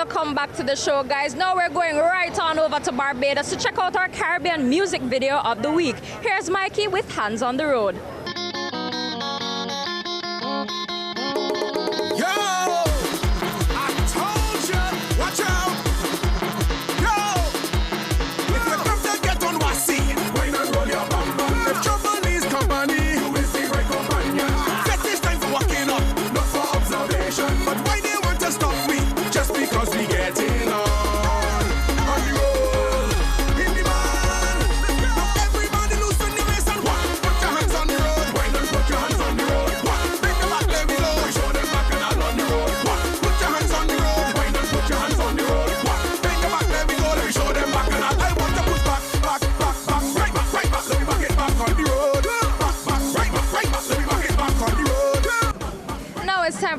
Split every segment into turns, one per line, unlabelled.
welcome back to the show, guys. Now we're going right on over to Barbados to check out our Caribbean music video of the week. Here's Mikey with Hands on the Road.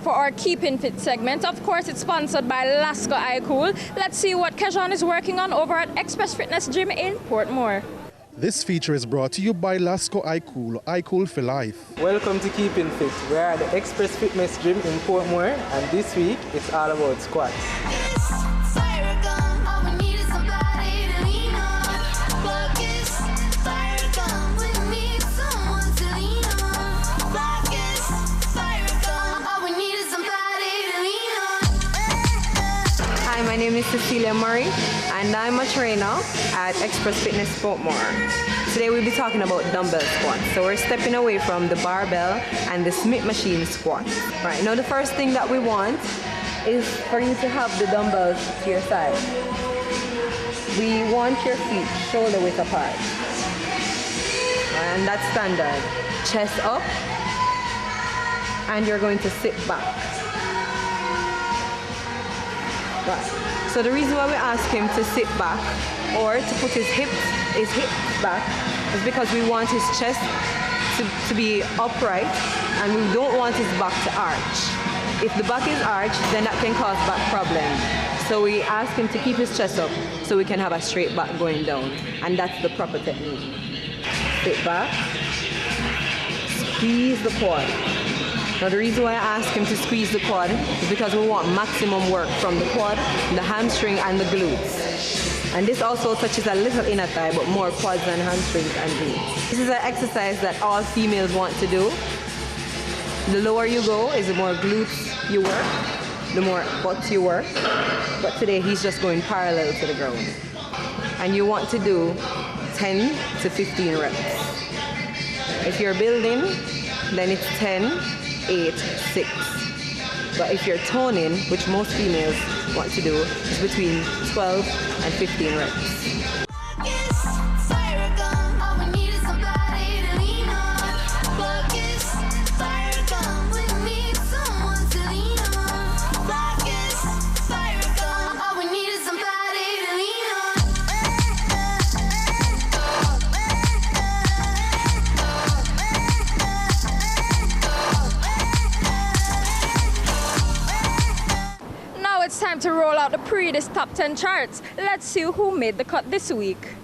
For our Keeping Fit segment. Of course, it's sponsored by Lasco iCool. Let's see what Kejon is working on over at Express Fitness Gym in Portmore.
This feature is brought to you by Lasco iCool, iCool for life.
Welcome to Keeping Fit. We're at the Express Fitness Gym in Portmore, and this week it's all about squats.
My name is Cecilia Murray, and I'm a trainer at Express Fitness Portmore. Today we'll be talking about dumbbell squats. So we're stepping away from the barbell and the Smith machine squat. Right, now the first thing that we want is for you to have the dumbbells to your side. We want your feet shoulder width apart. And that's standard. Chest up, and you're going to sit back. Right. So the reason why we ask him to sit back or to put his hips back is because we want his chest to be upright, and we don't want his back to arch. If the back is arched, then that can cause back problems. So we ask him to keep his chest up so we can have a straight back going down, and that's the proper technique. Sit back, squeeze the quad. Now the reason why I ask him to squeeze the quad is because we want maximum work from the quad, the hamstring and the glutes. And this also touches a little inner thigh, but more quads and hamstrings and glutes. This is an exercise that all females want to do. The lower you go is the more glutes you work, the more butts you work. But today he's just going parallel to the ground. And you want to do 10 to 15 reps. If you're building, then it's 10, 8, 6. But if you're toning, which most females want to do, is between 12 and 15 reps.
It's time to roll out the Pree Dis top 10 charts. Let's see who made the cut this week.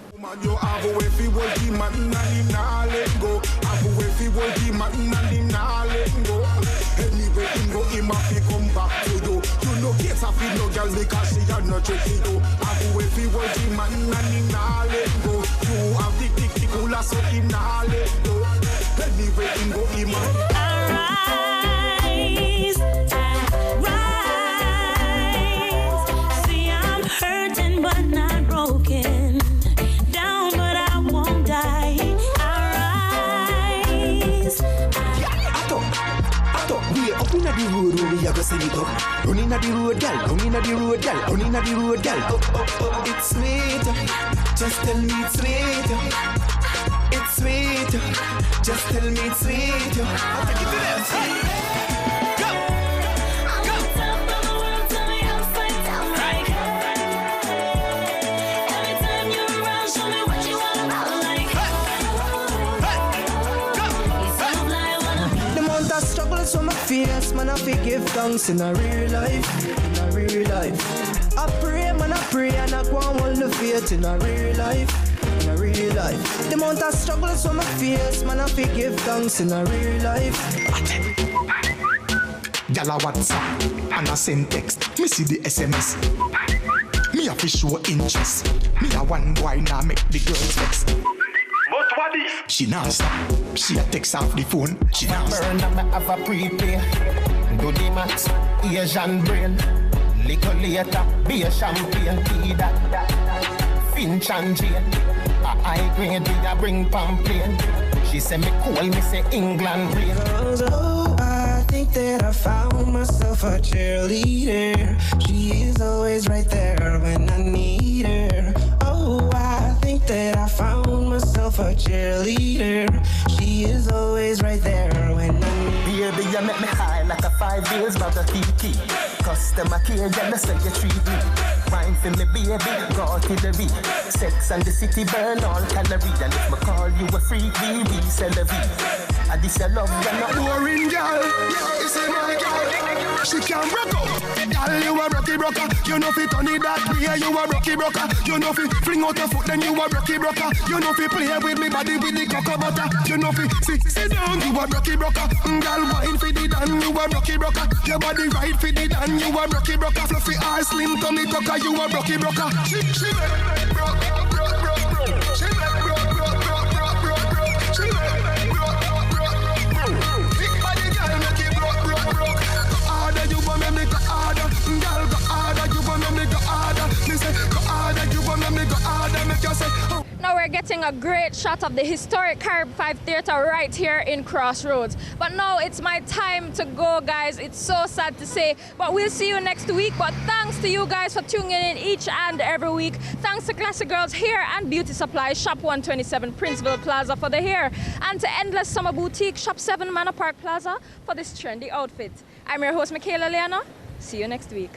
Running at the road, gal. Running at the road, gal. Running at the road, gal. Oh, it's sweet. Just tell me it's sweet. It's sweet. Just tell me it's sweet. I'll take it to them. Go. Go. Right. Every time you're around, show me what you all about. Like. Go. The amount of struggles from my fears, man, I forgive thanks in a real life. In a real life. I pray, man, I pray, and I go and hold the faith in a real life. In a real life. The amount of struggles from my fears, man, I forgive thanks in a real life. Gyal a WhatsApp and a send text. Me see the SMS. Me a fi show interest. Me a one boy now make the girls vex. But what is? She not stop. She a text off the phone. She not stop. Burn and me have a prepay. Do the max, Asian brain. Little later, be a champagne. Tea that. Finch and Jane. A high grade, we a bring pamphlet. She say me cool, me say England rain.
Oh, I think that I found myself a cheerleader. She is always right there when I need her. Oh, I think that I found myself a cheerleader. She is always right there when I need her.
Baby, you make me high like a 5 years brother Kiki. Customer care, you say you treat me. Wine for me baby, go to the beat. Sex and the city burn all calories. And if me call you a freak, we sell a V. And this your love, you're not boring girl. You say my girl, she can rock up. Girl, you a rocky broker. You know fi turn it that way, you a rocky broker. You know fi fling out your foot, then you a rocky broker. You know fi play with me body with the cocoa butter. You know fi sit down, you a rocky broker. Girl, wine fi the dan, you a rocky broker. Your body right fi the dan, you a rocky broker. Fluffy ass, slim tummy tucker, you a rocky broker. She make broke. She make broke. She make broke. Big body girl make it broke. Harder you want me go harder. Girl go harder, you want me go harder. Me say go harder, you want me go harder. Make you say.
Now we're getting a great shot of the historic Carib 5 Theatre right here in Crossroads. But now it's my time to go, guys. It's so sad to say, but we'll see you next week. But thanks to you guys for tuning in each and every week. Thanks to Classic Girls Hair and Beauty Supply, Shop 127 Princeville Plaza for the hair. And to Endless Summer Boutique, Shop 7 Manor Park Plaza for this trendy outfit. I'm your host, Michaela Leeanna. See you next week.